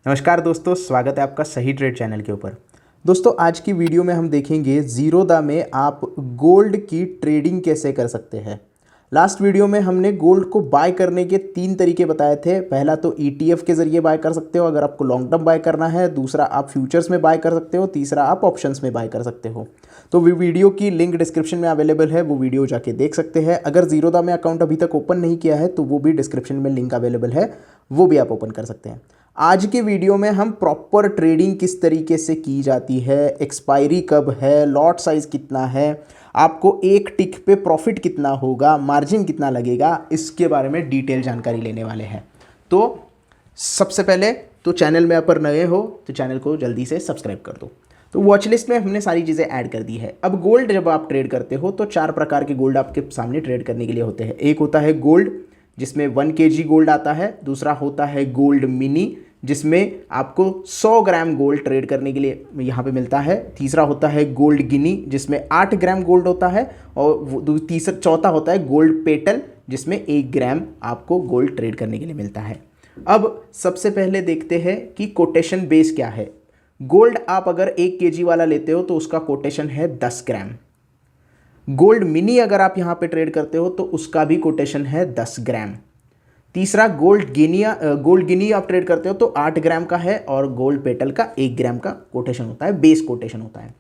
नमस्कार दोस्तों, स्वागत है आपका सही ट्रेड चैनल के ऊपर। दोस्तों आज की वीडियो में हम देखेंगे ज़ीरोधा में आप गोल्ड की ट्रेडिंग कैसे कर सकते हैं। लास्ट वीडियो में हमने गोल्ड को बाय करने के 3 तरीके बताए थे। पहला तो ETF के ज़रिए बाय कर सकते हो अगर आपको लॉन्ग टर्म बाय करना है, दूसरा आप फ्यूचर्स में बाय कर सकते हो, तीसरा आप ऑप्शंस में बाय कर सकते हो। तो वीडियो की लिंक डिस्क्रिप्शन में अवेलेबल है, वो वीडियो जाके देख सकते हैं। अगर ज़ीरोधा में अकाउंट अभी तक ओपन नहीं किया है तो वो भी डिस्क्रिप्शन में लिंक अवेलेबल है, वो भी आप ओपन कर सकते हैं। आज के वीडियो में हम प्रॉपर ट्रेडिंग किस तरीके से की जाती है, एक्सपायरी कब है, लॉट साइज कितना है, आपको एक टिक पे प्रॉफिट कितना होगा, मार्जिन कितना लगेगा, इसके बारे में डिटेल जानकारी लेने वाले हैं। तो सबसे पहले तो चैनल में अगर नए हो तो चैनल को जल्दी से सब्सक्राइब कर दो। तो वॉच लिस्ट में हमने सारी चीज़ें ऐड कर दी है। अब गोल्ड जब आप ट्रेड करते हो तो 4 प्रकार के गोल्ड आपके सामने ट्रेड करने के लिए होते हैं। एक होता है गोल्ड जिसमें 1 kg गोल्ड आता है, दूसरा होता है गोल्ड मिनी जिसमें आपको 100 ग्राम गोल्ड ट्रेड करने के लिए यहाँ पे मिलता है, तीसरा होता है गोल्ड गिनी जिसमें 8 ग्राम गोल्ड होता है, और चौथा होता है गोल्ड पेटल जिसमें 1 ग्राम आपको गोल्ड ट्रेड करने के लिए मिलता है। अब सबसे पहले देखते हैं कि कोटेशन बेस क्या है। गोल्ड आप अगर 1 kg वाला लेते हो तो उसका कोटेशन है 10 ग्राम। गोल्ड मिनी अगर आप यहाँ पे ट्रेड करते हो तो उसका भी कोटेशन है 10 ग्राम। तीसरा गोल्ड गिनी आप ट्रेड करते हो तो 8 ग्राम का है, और गोल्ड पेटल का 1 ग्राम का कोटेशन होता है, बेस कोटेशन होता है।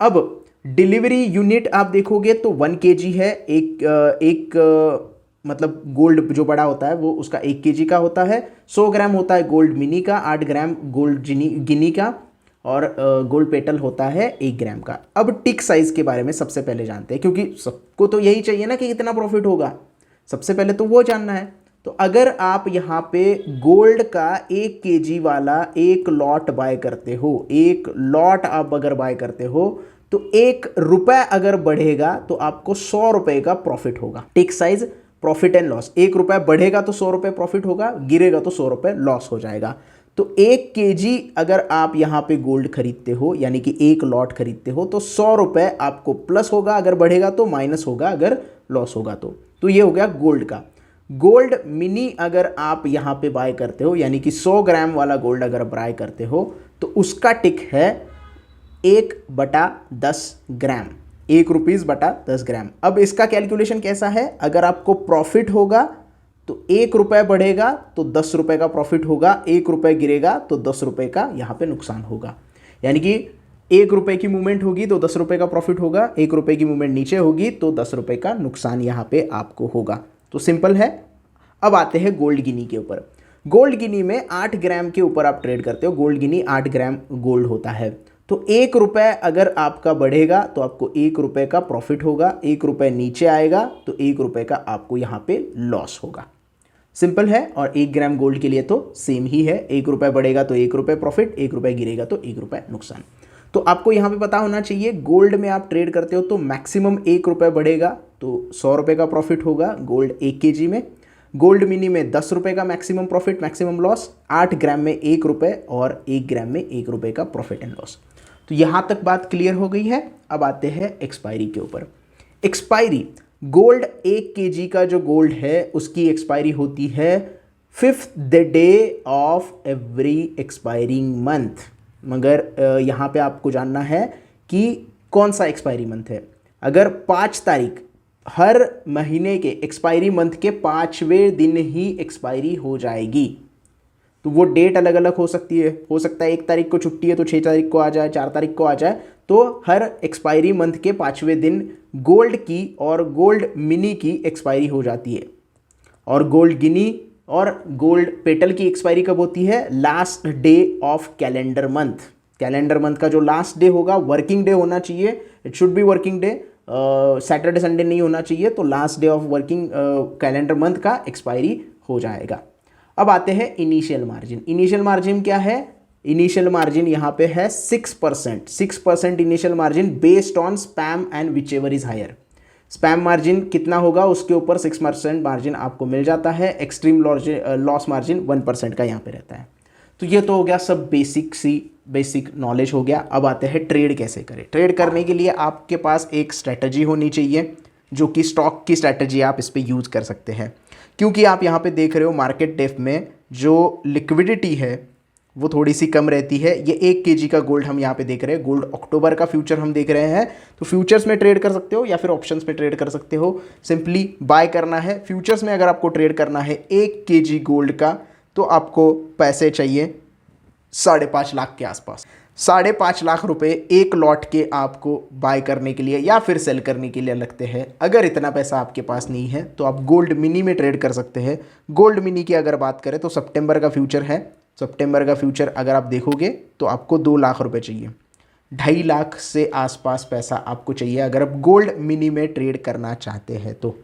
अब डिलीवरी यूनिट आप देखोगे तो 1 kg है, मतलब गोल्ड जो बड़ा होता है वो उसका 1 kg का होता है। 100 ग्राम होता है गोल्ड मिनी का, 8 ग्राम गोल्ड गिनी का, और गोल्ड पेटल होता है 1 ग्राम का। अब टिक साइज के बारे में सबसे पहले जानते हैं, क्योंकि सबको तो यही चाहिए ना कि कितना प्रॉफिट होगा, सबसे पहले तो वो जानना है। तो अगर आप यहाँ पे गोल्ड का 1 kg वाला एक लॉट बाय करते हो, एक लॉट आप अगर बाय करते हो तो 1 रुपये अगर बढ़ेगा तो आपको 100 रुपये का प्रॉफिट होगा। टिक साइज प्रॉफिट एंड लॉस, 1 रुपया बढ़ेगा तो 100 रुपये प्रॉफिट होगा, गिरेगा तो 100 रुपये लॉस हो जाएगा। तो 1 kg अगर आप यहाँ पे गोल्ड खरीदते हो यानी कि एक लॉट खरीदते हो तो 100 रुपये आपको प्लस होगा अगर बढ़ेगा तो, माइनस होगा अगर लॉस होगा तो ये हो गया गोल्ड का। गोल्ड मिनी अगर आप यहाँ पे बाय करते हो यानी कि 100 ग्राम वाला गोल्ड अगर बाय करते हो तो उसका टिक है 1/10 ग्राम, 1 रुपीज़ बटा 10 ग्राम। अब इसका कैलकुलेशन कैसा है, अगर आपको प्रॉफिट होगा तो 1 रुपये बढ़ेगा तो 10 रुपये का प्रॉफिट होगा, 1 रुपये गिरेगा तो 10 रुपये का यहाँ पे नुकसान होगा। यानी कि 1 रुपये की मूवमेंट होगी तो 10 रुपये का प्रॉफिट होगा, 1 रुपये की मूवमेंट नीचे होगी तो 10 रुपये का नुकसान यहाँ पे आपको होगा। तो सिंपल है। अब आते हैं गोल्ड गिनी के ऊपर। गोल्ड गिनी में 8 ग्राम के ऊपर आप ट्रेड करते हो, गोल्ड गिनी 8 ग्राम गोल्ड होता है। तो 1 रुपये अगर आपका बढ़ेगा तो आपको 1 रुपये का प्रॉफिट होगा, 1 रुपये नीचे आएगा तो 1 रुपये का आपको यहाँ पे लॉस होगा। सिंपल है। और 1 ग्राम गोल्ड के लिए तो सेम ही है, 1 रुपये बढ़ेगा तो 1 रुपये प्रॉफिट, 1 रुपये गिरेगा तो 1 रुपये नुकसान। तो आपको यहाँ पे पता होना चाहिए गोल्ड में आप ट्रेड करते हो तो मैक्सिमम 1 रुपये बढ़ेगा तो 100 रुपये का प्रॉफिट होगा गोल्ड 1 kg में। गोल्ड मिनी में 10 रुपये का मैक्सिमम प्रॉफिट मैक्सिमम लॉस, 8 ग्राम में 1 रुपये और 1 ग्राम में 1 रुपये का प्रॉफिट एंड लॉस। तो यहाँ तक बात क्लियर हो गई है। अब आते हैं एक्सपायरी के ऊपर। एक्सपायरी गोल्ड 1 kg का जो गोल्ड है उसकी एक्सपायरी होती है 5th day of every expiring month. मगर यहाँ पे आपको जानना है कि कौन सा एक्सपायरी मंथ है। अगर 5 तारीख हर महीने के एक्सपायरी मंथ के 5वें दिन ही एक्सपायरी हो जाएगी, तो वो डेट अलग अलग हो सकती है। हो सकता है 1 तारीख को छुट्टी है तो 6 तारीख को आ जाए, 4 तारीख को आ जाए। तो हर एक्सपायरी मंथ के 5वें दिन गोल्ड की और गोल्ड मिनी की एक्सपायरी हो जाती है। और गोल्ड गिनी और गोल्ड पेटल की एक्सपायरी कब होती है, last day of calendar month. Calendar month का जो लास्ट डे होगा, वर्किंग डे होना चाहिए, it should be working day, Saturday Sunday नहीं होना चाहिए। तो last day of working calendar month का एक्सपायरी हो जाएगा। अब आते हैं इनिशियल मार्जिन। इनिशियल मार्जिन क्या है, इनिशियल मार्जिन यहाँ पे है 6%। 6% initial margin based on span and whichever is higher. Span margin कितना होगा उसके ऊपर 6% मार्जिन आपको मिल जाता है। एक्सट्रीम लॉस मार्जिन 1% का यहाँ पे रहता है। तो ये तो हो गया सब बेसिक नॉलेज हो गया। अब आते हैं ट्रेड कैसे करें। ट्रेड करने के लिए आपके पास एक स्ट्रैटेजी होनी चाहिए, जो कि स्टॉक की स्ट्रैटेजी आप इस पर यूज़ कर सकते हैं। क्योंकि आप यहाँ पे देख रहे हो मार्केट डेप्थ में जो लिक्विडिटी है वो थोड़ी सी कम रहती है। ये 1 केजी का गोल्ड हम यहाँ पे देख रहे हैं, गोल्ड अक्टूबर का फ्यूचर हम देख रहे हैं। तो फ्यूचर्स में ट्रेड कर सकते हो या फिर ऑप्शंस में ट्रेड कर सकते हो। सिंपली बाय करना है। फ्यूचर्स में अगर आपको ट्रेड करना है 1 केजी गोल्ड का, तो आपको पैसे चाहिए 5.5 लाख के आसपास। 5.5 लाख रुपए एक लॉट के आपको बाय करने के लिए या फिर सेल करने के लिए लगते हैं। अगर इतना पैसा आपके पास नहीं है तो आप गोल्ड मिनी में ट्रेड कर सकते हैं। गोल्ड मिनी की अगर बात करें तो सितंबर का फ्यूचर है। सितंबर का फ्यूचर अगर आप देखोगे तो आपको 2 लाख रुपए चाहिए, 2.5 लाख से आसपास पैसा आपको चाहिए अगर आप गोल्ड मिनी में ट्रेड करना चाहते हैं। तो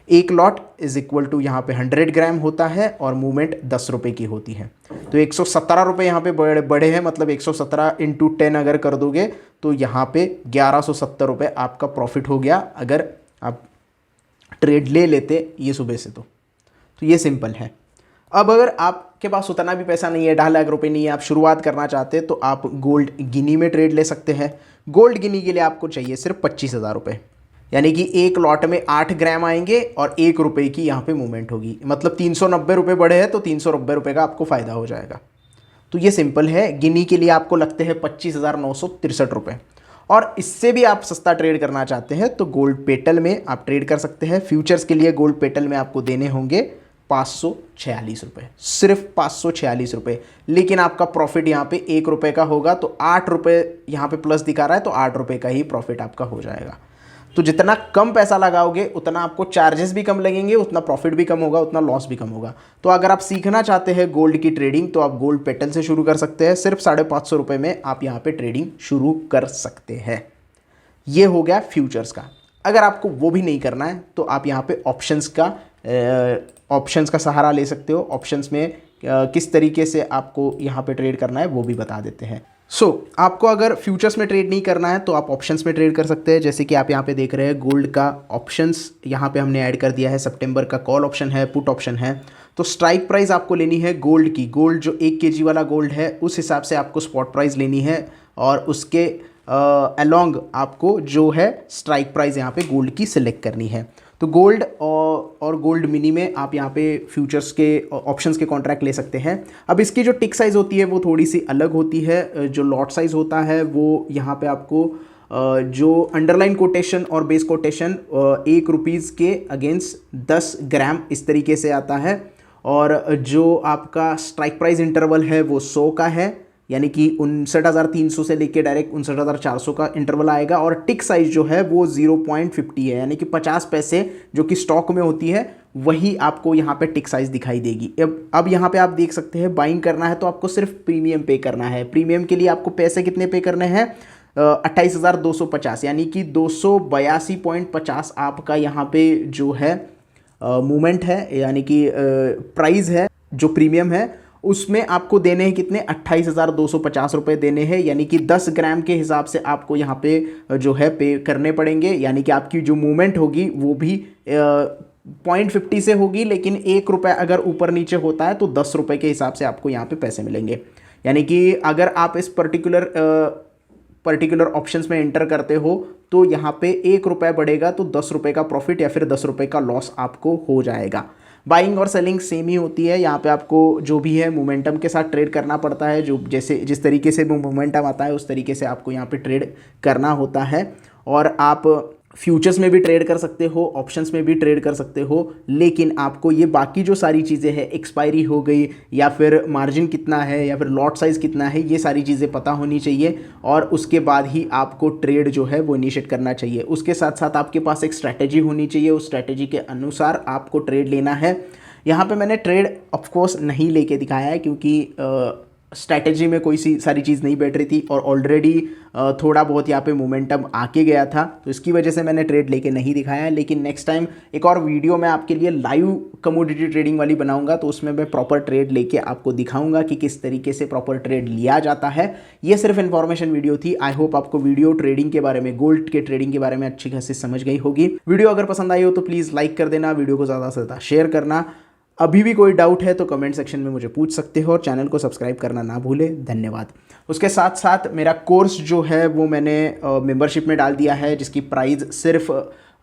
एक लॉट इज इक्वल टू यहाँ पे 100 ग्राम होता है और मूवमेंट 10 रुपये की होती है। तो 117 रुपये यहाँ पे बड़े हैं, मतलब 117 इंटू 10 अगर कर दोगे तो यहाँ पे 1170 रुपये आपका प्रॉफिट हो गया अगर आप ट्रेड ले लेते ये सुबह से। तो ये सिंपल है। अब अगर आपके पास उतना भी पैसा नहीं है, 2.5 लाख रुपये नहीं है, आप शुरुआत करना चाहते हैं, तो आप गोल्ड गिनी में ट्रेड ले सकते हैं। गोल्ड गिनी के लिए आपको चाहिए सिर्फ 25,000 रुपये, यानी कि एक लॉट में 8 ग्राम आएंगे और 1 रुपये की यहाँ पे मूवमेंट होगी। मतलब 390 रुपये बढ़े हैं तो 390 रुपये का आपको फ़ायदा हो जाएगा। तो ये सिंपल है। गिनी के लिए आपको लगते हैं 25,963 रुपये। और इससे भी आप सस्ता ट्रेड करना चाहते हैं तो गोल्ड पेटल में आप ट्रेड कर सकते हैं। फ्यूचर्स के लिए गोल्ड पेटल में आपको देने होंगे 546 रुपये, सिर्फ 546 रुपये। लेकिन आपका प्रॉफिट यहाँ पे 1 रुपये का होगा, तो 8 रुपये यहाँ पे प्लस दिखा रहा है, तो 8 रुपये का ही प्रॉफिट आपका हो जाएगा। तो जितना कम पैसा लगाओगे उतना आपको चार्जेस भी कम लगेंगे, उतना प्रॉफिट भी कम होगा, उतना लॉस भी कम होगा। तो अगर आप सीखना चाहते हैं गोल्ड की ट्रेडिंग तो आप गोल्ड पेटल से शुरू कर सकते हैं। सिर्फ 550 रुपये में आप यहाँ पे ट्रेडिंग शुरू कर सकते हैं। ये हो गया फ्यूचर्स का। अगर आपको वो भी नहीं करना है तो आप यहाँ पे ऑप्शंस का सहारा ले सकते हो। ऑप्शंस में किस तरीके से आपको यहाँ पे ट्रेड करना है वो भी बता देते हैं। आपको अगर फ्यूचर्स में ट्रेड नहीं करना है तो आप ऑप्शंस में ट्रेड कर सकते हैं। जैसे कि आप यहाँ पे देख रहे हैं गोल्ड का ऑप्शंस यहाँ पे हमने ऐड कर दिया है। सितंबर का कॉल ऑप्शन है, पुट ऑप्शन है। तो स्ट्राइक प्राइस आपको लेनी है गोल्ड की। गोल्ड जो 1 केजी वाला गोल्ड है उस हिसाब से आपको स्पॉट प्राइस लेनी है और उसके अलोंग आपको जो है स्ट्राइक प्राइस यहाँ पे गोल्ड की सिलेक्ट करनी है। तो गोल्ड और गोल्ड मिनी में आप यहाँ पे फ्यूचर्स के ऑप्शंस के कॉन्ट्रैक्ट ले सकते हैं। अब इसकी जो टिक साइज़ होती है वो थोड़ी सी अलग होती है। जो लॉट साइज़ होता है वो यहाँ पे आपको जो अंडरलाइन कोटेशन और बेस कोटेशन 1 रुपीज़ के अगेंस्ट 10 ग्राम इस तरीके से आता है। और जो आपका स्ट्राइक प्राइस इंटरवल है वो 100 का है, यानी कि 59,300 से लेके डायरेक्ट 59,400 का इंटरवल आएगा। और टिक साइज जो है वो 0.50 है, यानी कि 50 पैसे जो कि स्टॉक में होती है वही आपको यहाँ पे टिक साइज दिखाई देगी। अब यहाँ पे आप देख सकते हैं बाइंग करना है तो आपको सिर्फ प्रीमियम पे करना है। प्रीमियम के लिए आपको पैसे कितने पे करने हैं? 28,250, यानी कि 282.50 आपका यहाँ पे जो है मूवमेंट है, यानी कि प्राइस है जो प्रीमियम है उसमें आपको देने हैं कितने? 28,250 रुपये देने हैं, यानी कि 10 ग्राम के हिसाब से आपको यहाँ पे जो है पे करने पड़ेंगे। यानी कि आपकी जो मूवमेंट होगी वो भी 0.50 से होगी, लेकिन 1 रुपये अगर ऊपर नीचे होता है तो 10 रुपये के हिसाब से आपको यहाँ पे पैसे मिलेंगे। यानी कि अगर आप इस पर्टिकुलर ऑप्शंस में एंटर करते हो तो यहाँ पे 1 रुपये बढ़ेगा तो 10 रुपये का प्रॉफिट या फिर 10 रुपये का लॉस आपको हो जाएगा। बाइंग और सेलिंग सेम ही होती है। यहाँ पे आपको जो भी है मोमेंटम के साथ ट्रेड करना पड़ता है। जो जिस तरीके से मोमेंटम आता है उस तरीके से आपको यहाँ पे ट्रेड करना होता है। और आप फ्यूचर्स में भी ट्रेड कर सकते हो, ऑप्शंस में भी ट्रेड कर सकते हो, लेकिन आपको ये बाकी जो सारी चीज़ें हैं, एक्सपायरी हो गई या फिर मार्जिन कितना है या फिर लॉट साइज़ कितना है, ये सारी चीज़ें पता होनी चाहिए और उसके बाद ही आपको ट्रेड जो है वो इनिशिएट करना चाहिए। उसके साथ साथ आपके पास एक स्ट्रैटेजी होनी चाहिए, उस स्ट्रैटेजी के अनुसार आपको ट्रेड लेना है। यहाँ पे मैंने ट्रेड ऑफकोर्स नहीं लेके दिखाया है क्योंकि स्ट्रैटेजी में कोई सी सारी चीज़ नहीं बैठ रही थी और ऑलरेडी थोड़ा बहुत यहाँ पे मोमेंटम आके गया था, तो इसकी वजह से मैंने ट्रेड लेके नहीं दिखाया है। लेकिन नेक्स्ट टाइम एक और वीडियो मैं आपके लिए लाइव कमोडिटी ट्रेडिंग वाली बनाऊंगा, तो उसमें मैं प्रॉपर ट्रेड लेके आपको दिखाऊंगा कि किस तरीके से प्रॉपर ट्रेड लिया जाता है। ये सिर्फ इन्फॉर्मेशन वीडियो थी। आई होप आपको वीडियो ट्रेडिंग के बारे में, गोल्ड के ट्रेडिंग के बारे में अच्छी खासी समझ गई होगी। वीडियो अगर पसंद आई हो तो प्लीज़ लाइक कर देना, वीडियो को ज़्यादा से ज़्यादा शेयर करना। अभी भी कोई डाउट है तो कमेंट सेक्शन में मुझे पूछ सकते हो और चैनल को सब्सक्राइब करना ना भूलें। धन्यवाद। उसके साथ साथ मेरा कोर्स जो है वो मैंने मेंबरशिप में डाल दिया है, जिसकी प्राइस सिर्फ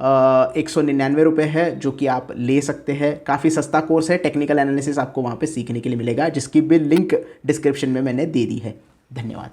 ₹199 है, जो कि आप ले सकते हैं। काफ़ी सस्ता कोर्स है, टेक्निकल एनालिसिस आपको वहाँ पे सीखने के लिए मिलेगा, जिसकी भी लिंक डिस्क्रिप्शन में मैंने दे दी है। धन्यवाद।